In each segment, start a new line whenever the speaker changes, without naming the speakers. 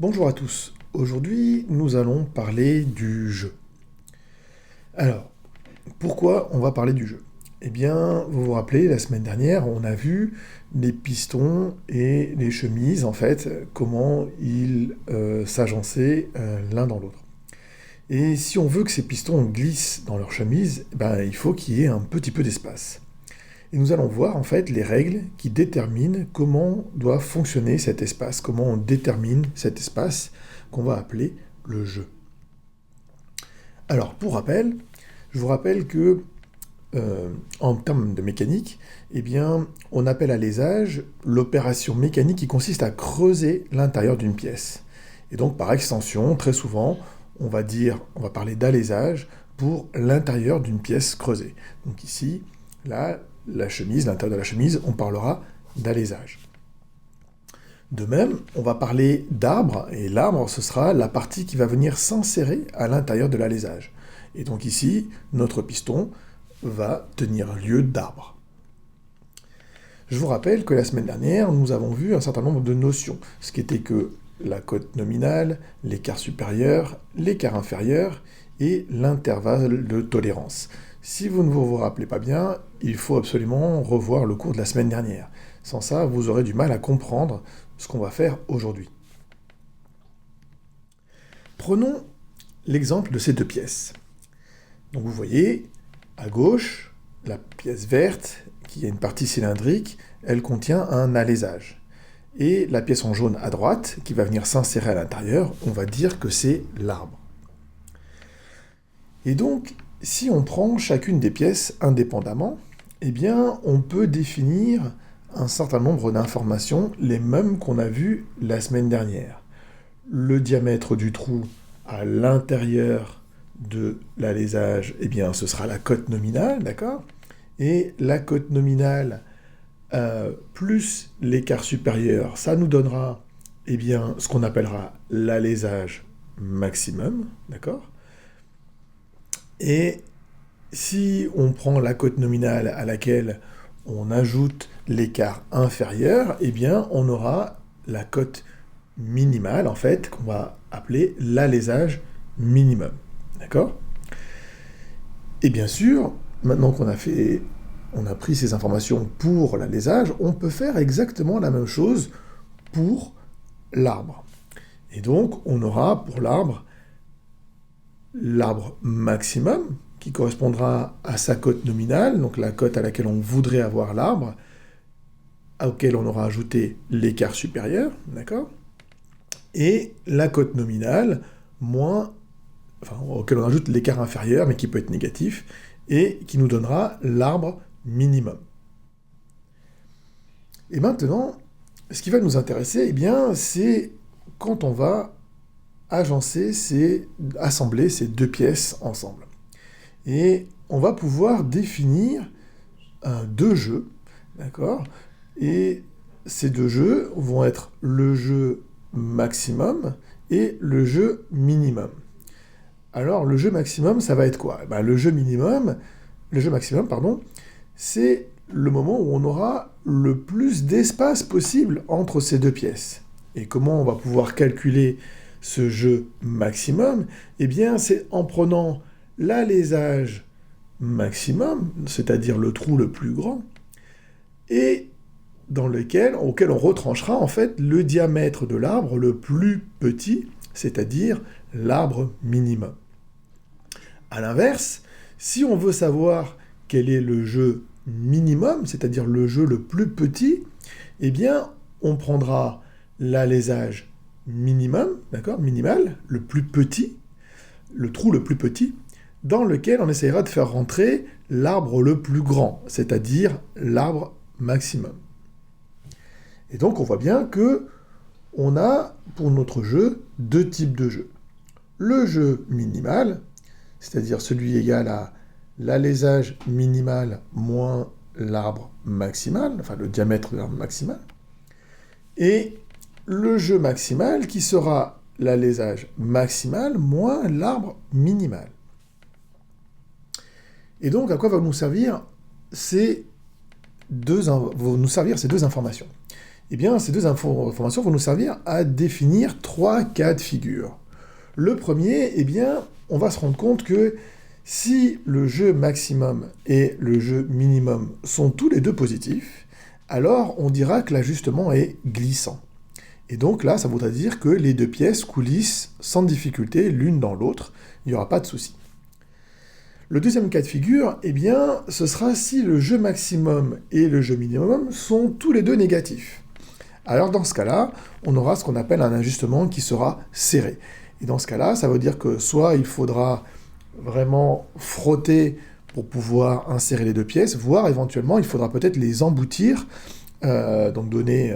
Bonjour à tous. Aujourd'hui, nous allons parler du jeu. Alors, pourquoi on va parler du jeu? Eh bien, vous vous rappelez, la semaine dernière, on a vu les pistons et les chemises, en fait, comment ils s'agençaient l'un dans l'autre. Et si on veut que ces pistons glissent dans leur chemise, il faut qu'il y ait un petit peu d'espace. Et nous allons voir en fait les règles qui déterminent comment doit fonctionner cet espace, comment on détermine cet espace qu'on va appeler le jeu. Alors pour rappel, je vous rappelle que en termes de mécanique, eh bien, on appelle alésage l'opération mécanique qui consiste à creuser l'intérieur d'une pièce. Et donc par extension, très souvent, on va parler d'alésage pour l'intérieur d'une pièce creusée. Donc ici, là, la chemise, l'intérieur de la chemise, on parlera d'alésage. De même, on va parler d'arbre, et l'arbre, ce sera la partie qui va venir s'insérer à l'intérieur de l'alésage. Et donc ici, notre piston va tenir lieu d'arbre. Je vous rappelle que la semaine dernière, nous avons vu un certain nombre de notions, ce qui était que la cote nominale, l'écart supérieur, l'écart inférieur et l'intervalle de tolérance. Si vous ne vous rappelez pas bien, il faut absolument revoir le cours de la semaine dernière. Sans ça, vous aurez du mal à comprendre ce qu'on va faire aujourd'hui. Prenons l'exemple de ces deux pièces. Donc vous voyez, à gauche, la pièce verte, qui a une partie cylindrique, elle contient un alésage. Et la pièce en jaune à droite, qui va venir s'insérer à l'intérieur, on va dire que c'est l'arbre. Et donc, si on prend chacune des pièces indépendamment, eh bien, on peut définir un certain nombre d'informations, les mêmes qu'on a vues la semaine dernière. Le diamètre du trou à l'intérieur de l'alésage, eh bien, ce sera la cote nominale, d'accord? Et la cote nominale plus l'écart supérieur, ça nous donnera eh bien, ce qu'on appellera l'alésage maximum, d'accord? Et si on prend la cote nominale à laquelle on ajoute l'écart inférieur, eh bien, on aura la cote minimale, en fait, qu'on va appeler l'alésage minimum. D'accord? Et bien sûr, maintenant qu'on a pris ces informations pour l'alésage, on peut faire exactement la même chose pour l'arbre. Et donc, on aura pour l'arbre maximum, qui correspondra à sa cote nominale, donc la cote à laquelle on voudrait avoir l'arbre, auquel on aura ajouté l'écart supérieur, d'accord? Et la cote nominale, auquel on ajoute l'écart inférieur, mais qui peut être négatif, et qui nous donnera l'arbre minimum. Et maintenant, ce qui va nous intéresser, eh bien, c'est quand on va assembler ces deux pièces ensemble. Et on va pouvoir définir deux jeux, d'accord? Et ces deux jeux vont être le jeu maximum et le jeu minimum. Alors, le jeu maximum, ça va être quoi? Le jeu maximum, pardon, c'est le moment où on aura le plus d'espace possible entre ces deux pièces. Et comment on va pouvoir calculer ce jeu maximum? Eh bien, c'est en prenant l'alésage maximum, c'est-à-dire le trou le plus grand, et auquel on retranchera en fait le diamètre de l'arbre le plus petit, c'est-à-dire l'arbre minimum. A l'inverse, si on veut savoir quel est le jeu minimum, c'est-à-dire le jeu le plus petit, eh bien, on prendra l'alésage minimum, d'accord, minimal, le plus petit, le trou le plus petit, dans lequel on essaiera de faire rentrer l'arbre le plus grand, c'est-à-dire l'arbre maximum. Et donc, on voit bien que on a, pour notre jeu, deux types de jeux. Le jeu minimal, c'est-à-dire celui égal à l'alésage minimal moins l'arbre maximal, enfin le diamètre de l'arbre maximal, et le jeu maximal qui sera l'alésage maximal moins l'arbre minimal. Et donc, à quoi vont nous servir ces deux informations? Eh bien, ces deux informations vont nous servir à définir 3 cas de figure. Le premier, eh bien, on va se rendre compte que si le jeu maximum et le jeu minimum sont tous les deux positifs, alors on dira que l'ajustement est glissant. Et donc là, ça voudrait dire que les deux pièces coulissent sans difficulté l'une dans l'autre, il n'y aura pas de souci. Le deuxième cas de figure, eh bien, ce sera si le jeu maximum et le jeu minimum sont tous les deux négatifs. Alors dans ce cas-là, on aura ce qu'on appelle un ajustement qui sera serré. Et dans ce cas-là, ça veut dire que soit il faudra vraiment frotter pour pouvoir insérer les deux pièces, voire éventuellement il faudra peut-être les emboutir, donc donner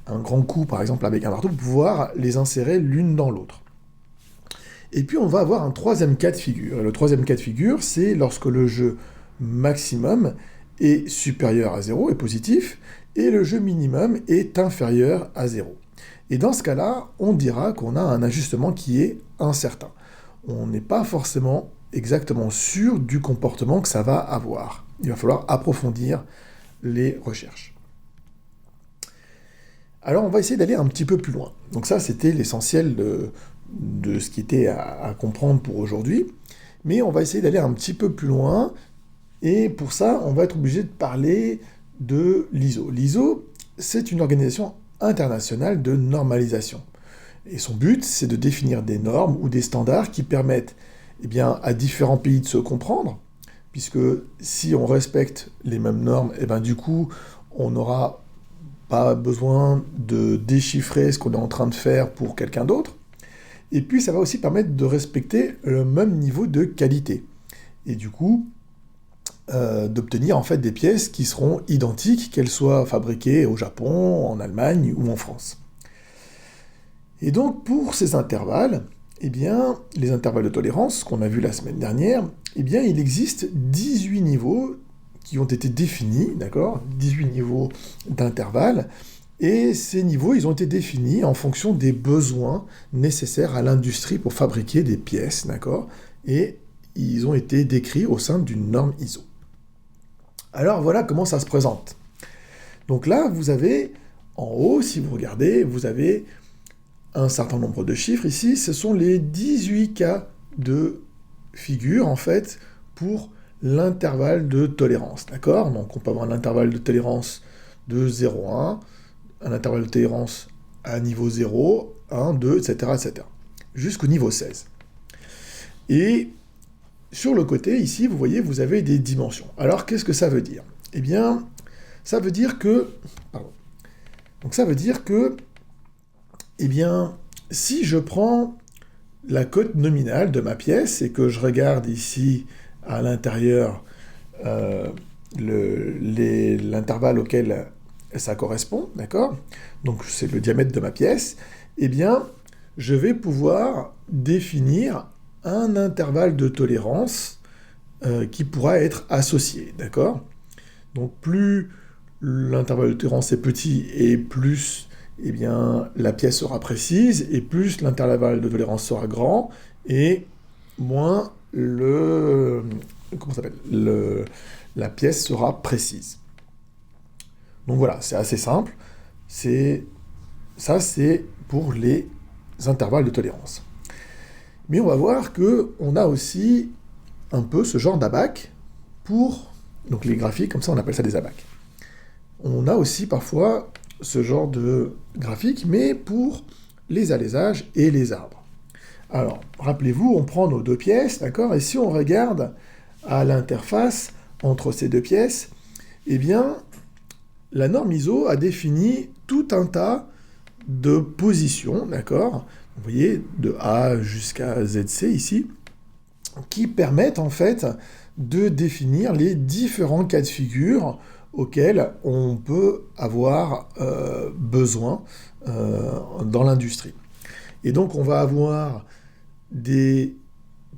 un grand coup par exemple avec un marteau pour pouvoir les insérer l'une dans l'autre. Et puis on va avoir un troisième cas de figure. Le troisième cas de figure, c'est lorsque le jeu maximum est supérieur à 0, est positif, et le jeu minimum est inférieur à 0. Et dans ce cas-là, on dira qu'on a un ajustement qui est incertain. On n'est pas forcément exactement sûr du comportement que ça va avoir. Il va falloir approfondir les recherches. Alors on va essayer d'aller un petit peu plus loin. Donc ça, c'était l'essentiel de ce qui était à comprendre pour aujourd'hui. Mais on va essayer d'aller un petit peu plus loin. Et pour ça, on va être obligé de parler de l'ISO. L'ISO, c'est une organisation internationale de normalisation. Et son but, c'est de définir des normes ou des standards qui permettent à différents pays de se comprendre, puisque si on respecte les mêmes normes, du coup, on n'aura pas besoin de déchiffrer ce qu'on est en train de faire pour quelqu'un d'autre. Et puis, ça va aussi permettre de respecter le même niveau de qualité. Et du coup, d'obtenir en fait des pièces qui seront identiques, qu'elles soient fabriquées au Japon, en Allemagne ou en France. Et donc, pour ces intervalles, les intervalles de tolérance qu'on a vus la semaine dernière, il existe 18 niveaux qui ont été définis, d'accord ? 18 niveaux d'intervalles, et ces niveaux, ils ont été définis en fonction des besoins nécessaires à l'industrie pour fabriquer des pièces, d'accord ? Et ils ont été décrits au sein d'une norme ISO. Alors voilà comment ça se présente. Donc là, vous avez, en haut, si vous regardez, vous avez un certain nombre de chiffres ici, ce sont les 18 cas de figure, en fait, pour l'intervalle de tolérance, d'accord ? Donc on peut avoir un intervalle de tolérance de 0,1, un intervalle de tolérance à niveau 0, 1, 2, etc., jusqu'au niveau 16. Et sur le côté, ici, vous voyez, vous avez des dimensions. Alors, qu'est-ce que ça veut dire ? Ça veut dire que... si je prends la cote nominale de ma pièce et que je regarde ici à l'intérieur l'intervalle auquel ça correspond, d'accord ? Donc c'est le diamètre de ma pièce, je vais pouvoir définir un intervalle de tolérance qui pourra être associé, d'accord ? Donc plus l'intervalle de tolérance est petit et plus la pièce sera précise, et plus l'intervalle de tolérance sera grand, et moins la pièce sera précise. Donc voilà, c'est assez simple. C'est pour les intervalles de tolérance. Mais on va voir qu'on a aussi un peu ce genre d'abac pour... Donc les graphiques, comme ça on appelle ça des abacs. On a aussi parfois ce genre de graphique, mais pour les alaisages et les arbres. Alors, rappelez-vous, on prend nos deux pièces, d'accord ? Et si on regarde à l'interface entre ces deux pièces, la norme ISO a défini tout un tas de positions, d'accord ? Vous voyez, de A jusqu'à ZC ici, qui permettent en fait de définir les différents cas de figure auxquels on peut avoir besoin dans l'industrie. Et donc on va avoir des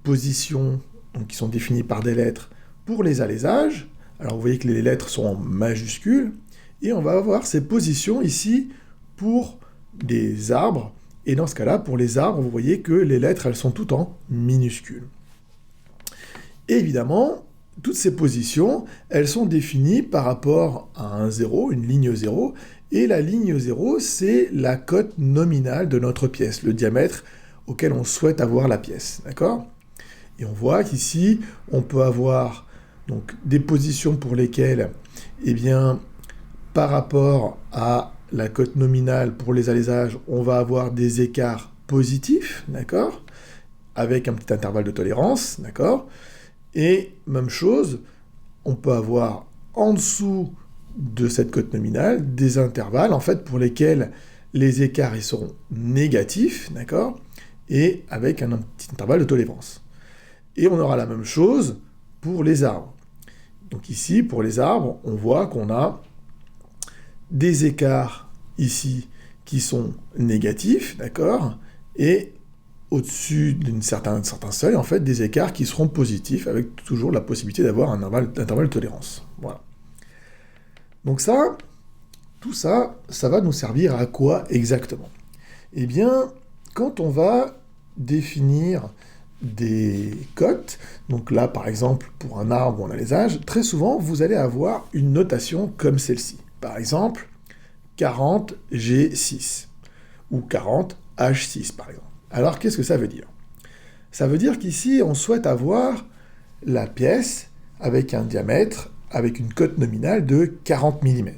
positions qui sont définies par des lettres pour les alaisages. Alors vous voyez que les lettres sont en majuscules, et on va avoir ces positions ici pour des arbres, et dans ce cas-là, pour les arbres, vous voyez que les lettres, elles sont toutes en minuscules. Et évidemment, toutes ces positions, elles sont définies par rapport à un 0, une ligne 0, Et la ligne 0, c'est la cote nominale de notre pièce, le diamètre auquel on souhaite avoir la pièce, d'accord? Et on voit qu'ici, on peut avoir donc, des positions pour lesquelles, eh bien, par rapport à la cote nominale pour les allésages, on va avoir des écarts positifs, d'accord? Avec un petit intervalle de tolérance, d'accord? Et même chose, on peut avoir en dessous de cette cote nominale des intervalles, en fait, pour lesquels les écarts ils seront négatifs, d'accord? Et avec un petit intervalle de tolérance. Et on aura la même chose pour les arbres. Donc ici, pour les arbres, on voit qu'on a des écarts ici qui sont négatifs, d'accord? Et au-dessus d'un certain seuil, en fait, des écarts qui seront positifs, avec toujours la possibilité d'avoir un intervalle de tolérance. Voilà. Donc ça, tout ça, ça va nous servir à quoi exactement? Eh bien, quand on va définir des cotes, donc là, par exemple, pour un arbre ou un alésage, très souvent, vous allez avoir une notation comme celle-ci. Par exemple, 40G6 ou 40H6, par exemple. Alors, qu'est-ce que ça veut dire? Ça veut dire qu'ici, on souhaite avoir la pièce avec un diamètre, avec une cote nominale de 40 mm.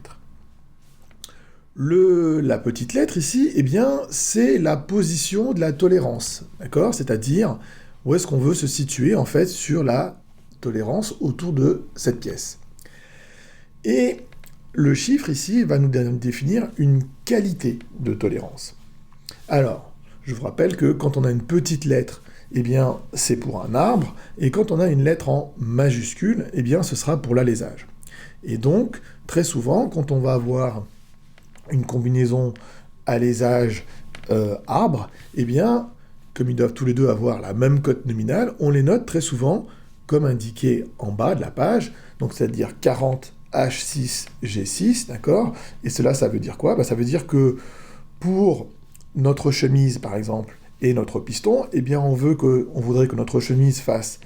La petite lettre ici, eh bien, c'est la position de la tolérance, d'accord? C'est-à-dire, où est-ce qu'on veut se situer, en fait, sur la tolérance autour de cette pièce. Et le chiffre ici va nous définir une qualité de tolérance. Alors, je vous rappelle que quand on a une petite lettre, eh bien, c'est pour un arbre, et quand on a une lettre en majuscule, eh bien, ce sera pour l'alésage. Et donc, très souvent, quand on va avoir une combinaison alésage-arbre, eh bien, comme ils doivent tous les deux avoir la même cote nominale, on les note très souvent comme indiqué en bas de la page, donc c'est-à-dire 40H6G6, d'accord? Et cela, ça veut dire quoi? Ça veut dire que pour notre chemise, par exemple, et notre piston, eh bien, on voudrait que notre chemise fasse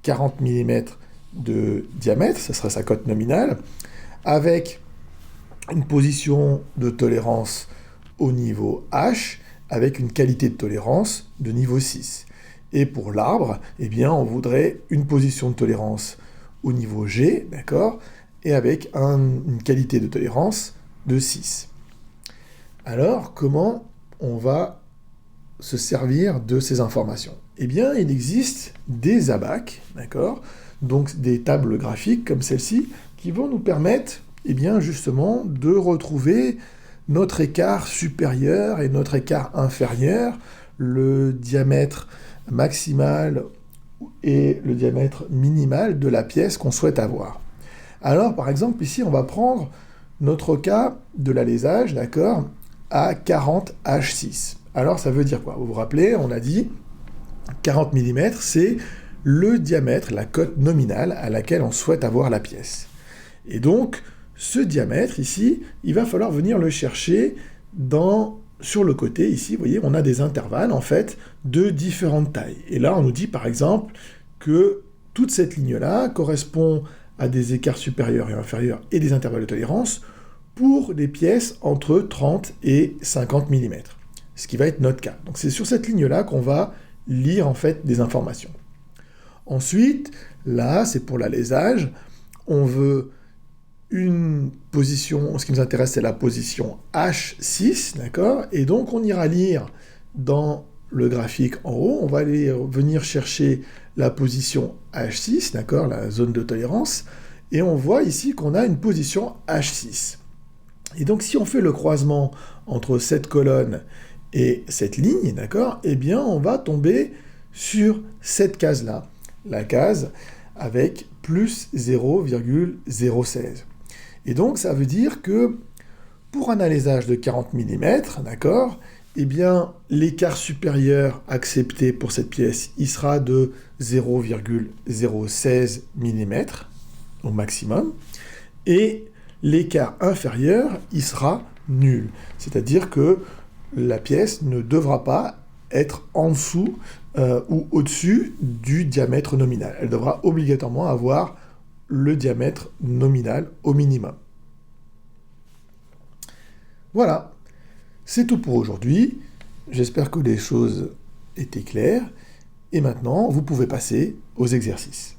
40 mm de diamètre, ça serait sa cote nominale, avec une position de tolérance au niveau H, avec une qualité de tolérance de niveau 6. Et pour l'arbre, eh bien, on voudrait une position de tolérance au niveau G, d'accord, et avec une qualité de tolérance de 6. Alors, comment on va se servir de ces informations? Eh bien, il existe des abacs, d'accord, donc des tables graphiques comme celle-ci, qui vont nous permettre, eh bien, justement, de retrouver notre écart supérieur et notre écart inférieur, le diamètre maximal et le diamètre minimal de la pièce qu'on souhaite avoir. Alors, par exemple, ici, on va prendre notre cas de l'alésage, d'accord, à 40H6. Alors, ça veut dire quoi? Vous vous rappelez, on a dit 40 mm, c'est le diamètre, la cote nominale à laquelle on souhaite avoir la pièce. Et donc, ce diamètre, ici, il va falloir venir le chercher sur le côté, ici, vous voyez, on a des intervalles, en fait, de différentes tailles. Et là, on nous dit, par exemple, que toute cette ligne-là correspond à des écarts supérieurs et inférieurs et des intervalles de tolérance pour des pièces entre 30 et 50 mm, ce qui va être notre cas. Donc c'est sur cette ligne-là qu'on va lire, en fait, des informations. Ensuite, là, c'est pour l'alésage, on veut une position, ce qui nous intéresse, c'est la position H6, d'accord? Et donc, on ira lire dans le graphique en haut, on va aller venir chercher la position H6, d'accord? La zone de tolérance, et on voit ici qu'on a une position H6. Et donc, si on fait le croisement entre cette colonne et cette ligne, d'accord? Eh bien, on va tomber sur cette case-là, la case avec plus 0,016. Et donc, ça veut dire que pour un alésage de 40 mm, d'accord, eh bien, l'écart supérieur accepté pour cette pièce, il sera de 0,016 mm au maximum, et l'écart inférieur, il sera nul. C'est-à-dire que la pièce ne devra pas être en dessous ou au-dessus du diamètre nominal. Elle devra obligatoirement avoir le diamètre nominal au minimum. Voilà, c'est tout pour aujourd'hui. J'espère que les choses étaient claires. Et maintenant, vous pouvez passer aux exercices.